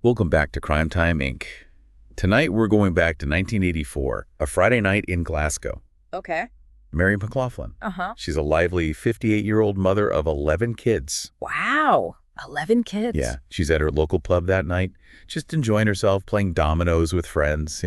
Welcome back to Crime Time, Inc. Tonight we're going back to 1984, a Friday night in Glasgow. Okay. Mary McLaughlin. Uh-huh. She's a lively 58-year-old mother of 11 kids. Wow. 11 kids. Yeah, she's at her local pub that night, just enjoying herself, playing dominoes with friends,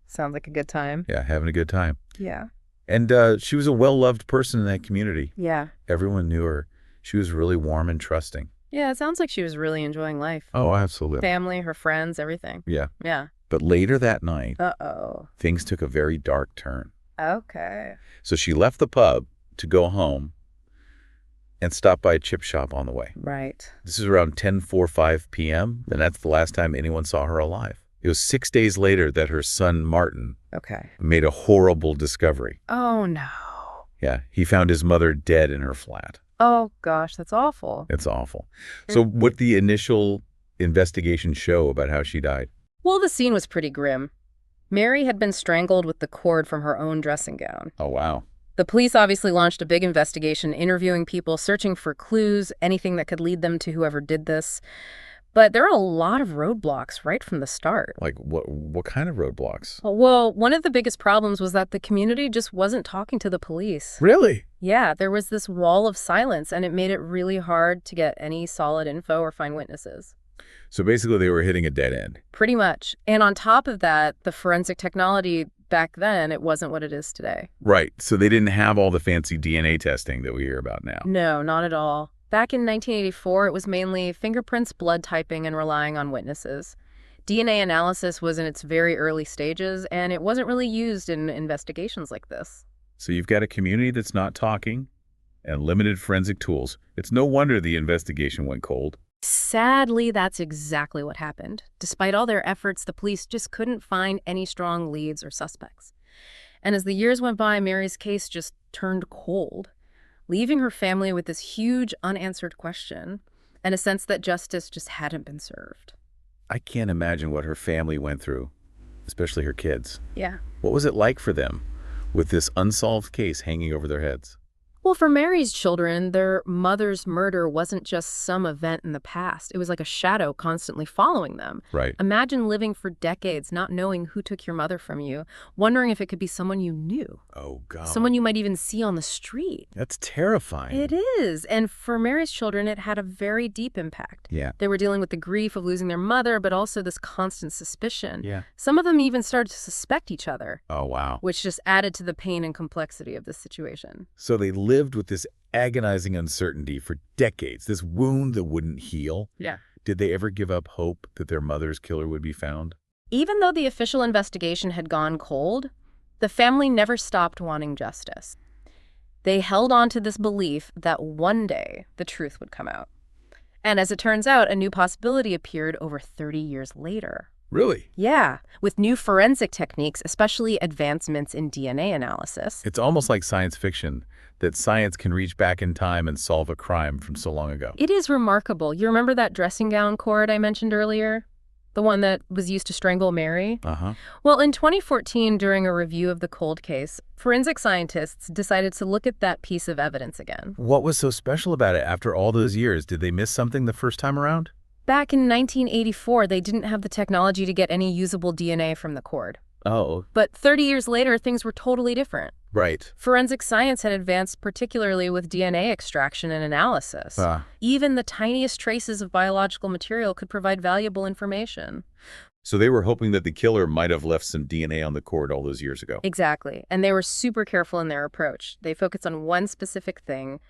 Sounds like a good time. Yeah, having a good time. Yeah. And she was a well-loved person in that community. Yeah. Everyone knew her. She was really warm and trusting. Yeah, it sounds like she was really enjoying life. Oh, absolutely. Family, her friends, everything. Yeah. Yeah. But later that night, Uh-oh. things took a very dark turn. Okay. So she left the pub to go home and stopped by a chip shop on the way. Right. This is around 10:45 p.m., and that's the last time anyone saw her alive. It was 6 days later that her son, Martin, Okay. made a horrible discovery. Oh, no. Yeah, he found his mother dead in her flat. Oh, gosh, that's awful. It's awful. So what the initial investigation show about how she died? Well, the scene was pretty grim. Mary had been strangled with the cord from her own dressing gown. Oh, wow. The police obviously launched a big investigation, interviewing people, searching for clues, anything that could lead them to whoever did this. But there are a lot of roadblocks right from the start. Like what kind of roadblocks? Well, one of the biggest problems was that the community just wasn't talking to the police. Really? Yeah, there was this wall of silence, and it made it really hard to get any solid info or find witnesses. So basically they were hitting a dead end. Pretty much. And on top of that, the forensic technology back then, it wasn't what it is today. Right. So they didn't have all the fancy DNA testing that we hear about now. No, not at all. Back in 1984, it was mainly fingerprints, blood typing, and relying on witnesses. DNA analysis was in its very early stages, and it wasn't really used in investigations like this. So you've got a community that's not talking and limited forensic tools. It's no wonder the investigation went cold. Sadly, that's exactly what happened. Despite all their efforts, the police just couldn't find any strong leads or suspects. And as the years went by, Mary's case just turned cold, leaving her family with this huge unanswered question and a sense that justice just hadn't been served. I can't imagine what her family went through, especially her kids. Yeah. What was it like for them with this unsolved case hanging over their heads? Well, for Mary's children, their mother's murder wasn't just some event in the past. It was like a shadow constantly following them. Right. Imagine living for decades not knowing who took your mother from you, wondering if it could be someone you knew. Oh, God. Someone you might even see on the street. That's terrifying. It is. And for Mary's children, it had a very deep impact. Yeah. They were dealing with the grief of losing their mother, but also this constant suspicion. Yeah. Some of them even started to suspect each other. Oh, wow. Which just added to the pain and complexity of this situation. So they lived with this agonizing uncertainty for decades, this wound that wouldn't heal. Yeah. Did they ever give up hope that their mother's killer would be found? Even though the official investigation had gone cold, the family never stopped wanting justice. They held on to this belief that one day the truth would come out. And as it turns out, a new possibility appeared over 30 years later. Really? Yeah, with new forensic techniques, especially advancements in DNA analysis. It's almost like science fiction, that science can reach back in time and solve a crime from so long ago. It is remarkable. You remember that dressing gown cord I mentioned earlier? The one that was used to strangle Mary? Uh-huh. Well, in 2014, during a review of the cold case, forensic scientists decided to look at that piece of evidence again. What was so special about it after all those years? Did they miss something the first time around? Back in 1984, they didn't have the technology to get any usable DNA from the cord. Oh. But 30 years later, things were totally different. Right. Forensic science had advanced, particularly with DNA extraction and analysis. Even the tiniest traces of biological material could provide valuable information. So they were hoping that the killer might have left some DNA on the cord all those years ago. Exactly. And they were super careful in their approach. They focused on one specific thing,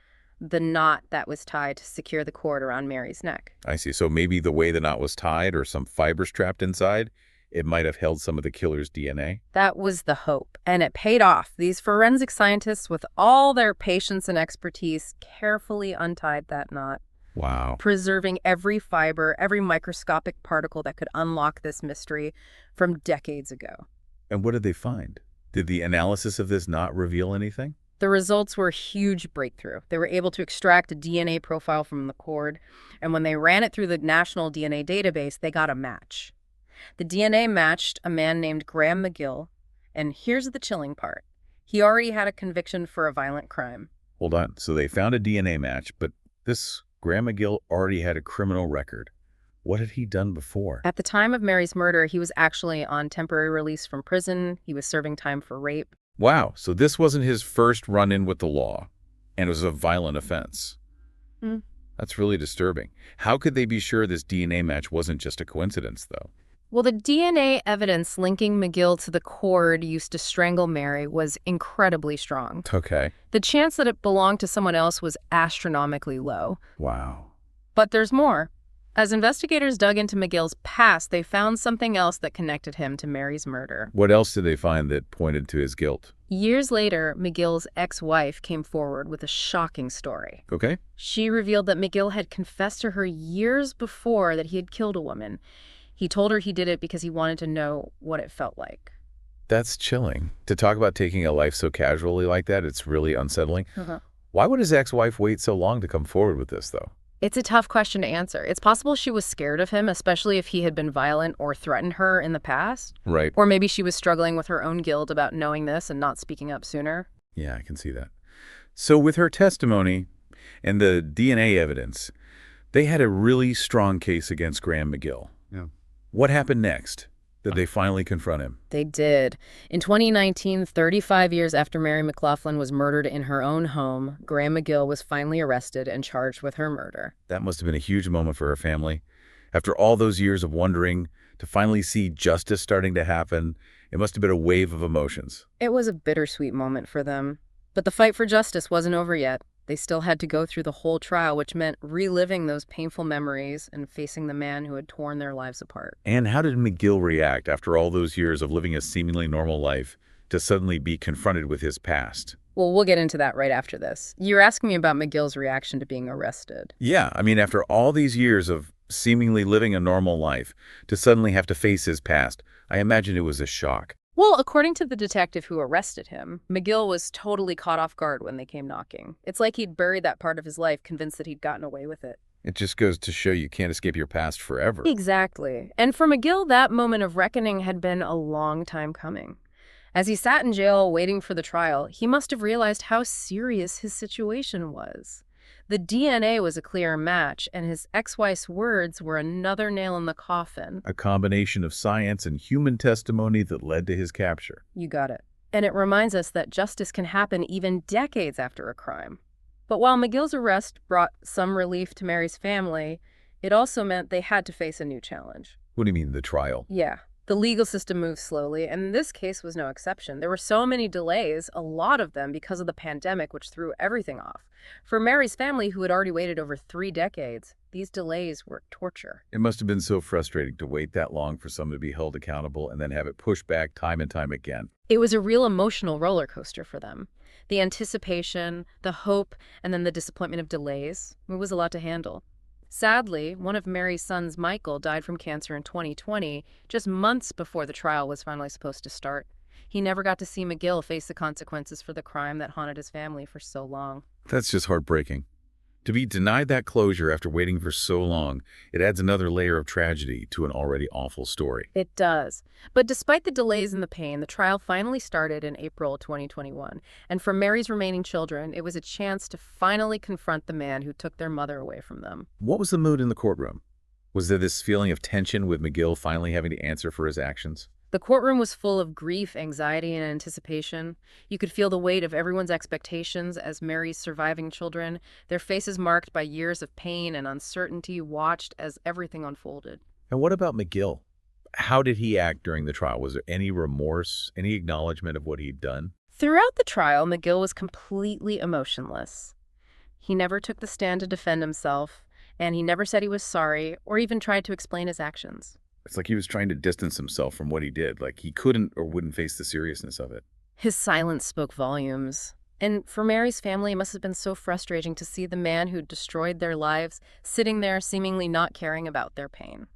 the knot that was tied to secure the cord around Mary's neck. I see. So maybe the way the knot was tied or some fibers trapped inside, it might have held some of the killer's DNA. That was the hope, and it paid off. These forensic scientists, with all their patience and expertise, carefully untied that knot. Wow. Preserving every fiber, every microscopic particle that could unlock this mystery from decades ago. And what did they find? Did the analysis of this knot reveal anything? The results were a huge breakthrough. They were able to extract a DNA profile from the cord, and when they ran it through the National DNA Database, they got a match. The DNA matched a man named McGill, and here's the chilling part. He already had a conviction for a violent crime. Hold on. So they found a DNA match, but this McGill already had a criminal record. What had he done before? At the time of Mary's murder, he was actually on temporary release from prison. He was serving time for rape. Wow, so this wasn't his first run-in with the law, and it was a violent offense. Mm. That's really disturbing. How could they be sure this DNA match wasn't just a coincidence, though? Well, the DNA evidence linking McGill to the cord used to strangle Mary was incredibly strong. Okay. The chance that it belonged to someone else was astronomically low. Wow. But there's more. As investigators dug into McGill's past, they found something else that connected him to Mary's murder. What else did they find that pointed to his guilt? Years later, McGill's ex-wife came forward with a shocking story. Okay. She revealed that McGill had confessed to her years before that he had killed a woman. He told her he did it because he wanted to know what it felt like. That's chilling. To talk about taking a life so casually like that, it's really unsettling. Uh-huh. Why would his ex-wife wait so long to come forward with this, though? It's a tough question to answer. It's possible she was scared of him, especially if he had been violent or threatened her in the past. Right. Or maybe she was struggling with her own guilt about knowing this and not speaking up sooner. Yeah, I can see that. So with her testimony and the DNA evidence, they had a really strong case against Graham McGill. Yeah. What happened next? Did they finally confront him? They did. In 2019, 35 years after Mary McLaughlin was murdered in her own home, Graham McGill was finally arrested and charged with her murder. That must have been a huge moment for her family. After all those years of wondering, to finally see justice starting to happen, it must have been a wave of emotions. It was a bittersweet moment for them. But the fight for justice wasn't over yet. They still had to go through the whole trial, which meant reliving those painful memories and facing the man who had torn their lives apart. And how did McGill react after all those years of living a seemingly normal life to suddenly be confronted with his past? Well, we'll get into that right after this. You were asking me about McGill's reaction to being arrested. Yeah, I mean, after all these years of seemingly living a normal life, to suddenly have to face his past, I imagine it was a shock. Well, according to the detective who arrested him, McGill was totally caught off guard when they came knocking. It's like he'd buried that part of his life, convinced that he'd gotten away with it. It just goes to show you can't escape your past forever. Exactly. And for McGill, that moment of reckoning had been a long time coming. As he sat in jail waiting for the trial, he must have realized how serious his situation was. The DNA was a clear match, and his ex-wife's words were another nail in the coffin. A combination of science and human testimony that led to his capture. You got it. And it reminds us that justice can happen even decades after a crime. But while McGill's arrest brought some relief to Mary's family, it also meant they had to face a new challenge. What do you mean, the trial? Yeah. The legal system moves slowly, and this case was no exception. There were so many delays, a lot of them because of the pandemic, which threw everything off. For Mary's family, who had already waited over 3 decades, these delays were torture. It must have been so frustrating to wait that long for someone to be held accountable and then have it pushed back time and time again. It was a real emotional roller coaster for them. The anticipation, the hope, and then the disappointment of delays. It was a lot to handle. Sadly, one of Mary's sons, Michael, died from cancer in 2020, just months before the trial was finally supposed to start. He never got to see McGill face the consequences for the crime that haunted his family for so long. That's just heartbreaking. To be denied that closure after waiting for so long, it adds another layer of tragedy to an already awful story. It does. But despite the delays and the pain, the trial finally started in April 2021. And for Mary's remaining children, it was a chance to finally confront the man who took their mother away from them. What was the mood in the courtroom? Was there this feeling of tension with McGill finally having to answer for his actions? The courtroom was full of grief, anxiety, and anticipation. You could feel the weight of everyone's expectations as Mary's surviving children, their faces marked by years of pain and uncertainty, watched as everything unfolded. And what about McGill? How did he act during the trial? Was there any remorse, any acknowledgement of what he'd done? Throughout the trial, McGill was completely emotionless. He never took the stand to defend himself, and he never said he was sorry or even tried to explain his actions. It's like he was trying to distance himself from what he did, like he couldn't or wouldn't face the seriousness of it. His silence spoke volumes. And for Mary's family, it must have been so frustrating to see the man who destroyed their lives sitting there seemingly not caring about their pain.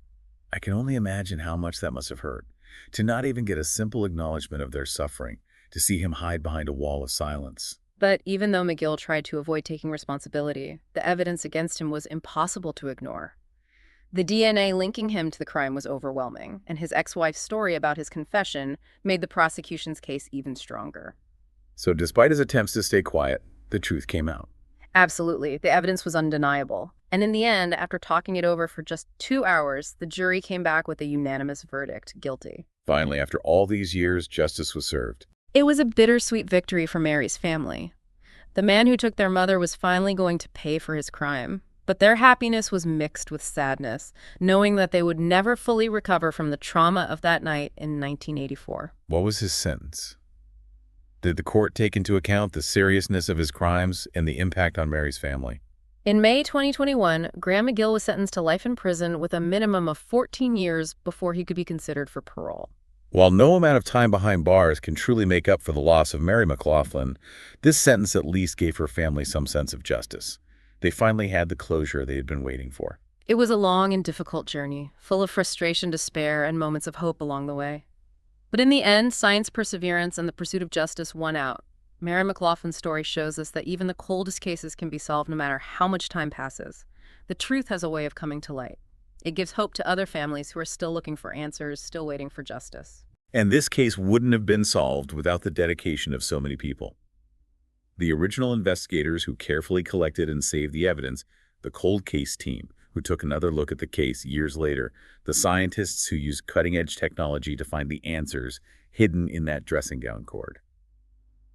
I can only imagine how much that must have hurt. To not even get a simple acknowledgement of their suffering, to see him hide behind a wall of silence. But even though McGill tried to avoid taking responsibility, the evidence against him was impossible to ignore. The DNA linking him to the crime was overwhelming, and his ex-wife's story about his confession made the prosecution's case even stronger. So despite his attempts to stay quiet, the truth came out. Absolutely. The evidence was undeniable. And in the end, after talking it over for just 2 hours, the jury came back with a unanimous verdict, guilty. Finally, after all these years, justice was served. It was a bittersweet victory for Mary's family. The man who took their mother was finally going to pay for his crime. But their happiness was mixed with sadness, knowing that they would never fully recover from the trauma of that night in 1984. What was his sentence? Did the court take into account the seriousness of his crimes and the impact on Mary's family? In May 2021, Graham McGill was sentenced to life in prison with a minimum of 14 years before he could be considered for parole. While no amount of time behind bars can truly make up for the loss of Mary McLaughlin, this sentence at least gave her family some sense of justice. They finally had the closure they had been waiting for. It was a long and difficult journey, full of frustration, despair, and moments of hope along the way. But in the end, science, perseverance, and the pursuit of justice won out. Mary McLaughlin's story shows us that even the coldest cases can be solved no matter how much time passes. The truth has a way of coming to light. It gives hope to other families who are still looking for answers, still waiting for justice. And this case wouldn't have been solved without the dedication of so many people. The original investigators who carefully collected and saved the evidence, the cold case team who took another look at the case years later, the scientists who used cutting-edge technology to find the answers hidden in that dressing gown cord.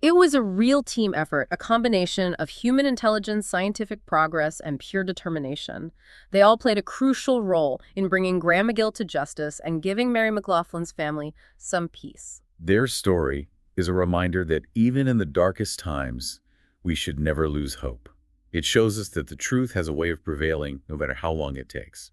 It was a real team effort, a combination of human intelligence, scientific progress, and pure determination. They all played a crucial role in bringing Graham McGill to justice and giving Mary McLaughlin's family some peace. Their story is a reminder that even in the darkest times, we should never lose hope. It shows us that the truth has a way of prevailing no matter how long it takes.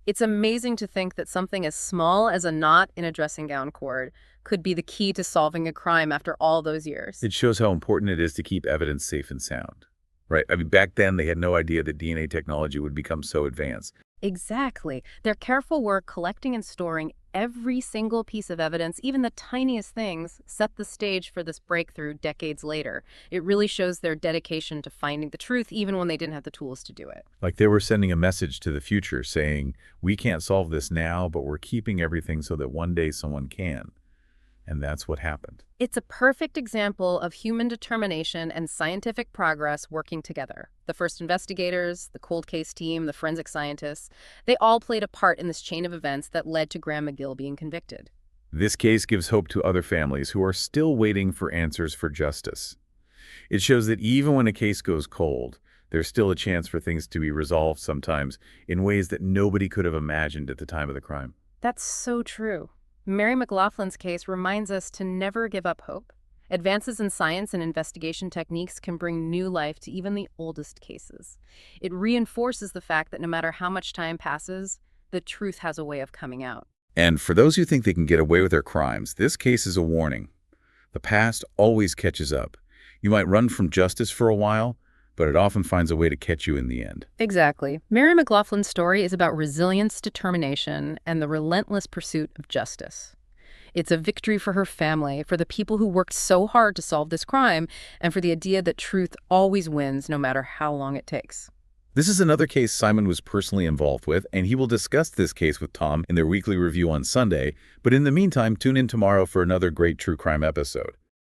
It's amazing to think that something as small as a knot in a dressing gown cord could be the key to solving a crime after all those years. It shows how important it is to keep evidence safe and sound. Right? I mean, back then, they had no idea that DNA technology would become so advanced. Exactly. Their careful work collecting and storing every single piece of evidence, even the tiniest things, set the stage for this breakthrough decades later. It really shows their dedication to finding the truth, even when they didn't have the tools to do it. Like they were sending a message to the future saying, we can't solve this now, but we're keeping everything so that one day someone can. And that's what happened. It's a perfect example of human determination and scientific progress working together. The first investigators, the cold case team, the forensic scientists, they all played a part in this chain of events that led to Graham McGill being convicted. This case gives hope to other families who are still waiting for answers for justice. It shows that even when a case goes cold, there's still a chance for things to be resolved sometimes in ways that nobody could have imagined at the time of the crime. That's so true. Mary McLaughlin's case reminds us to never give up hope. Advances in science and investigation techniques can bring new life to even the oldest cases. It reinforces the fact that no matter how much time passes, the truth has a way of coming out. And for those who think they can get away with their crimes, this case is a warning. The past always catches up. You might run from justice for a while, but it often finds a way to catch you in the end. Exactly. Mary McLaughlin's story is about resilience, determination, and the relentless pursuit of justice. It's a victory for her family, for the people who worked so hard to solve this crime, and for the idea that truth always wins no matter how long it takes. This is another case Simon was personally involved with, and he will discuss this case with Tom in their weekly review on Sunday. But in the meantime, tune in tomorrow for another great true crime episode.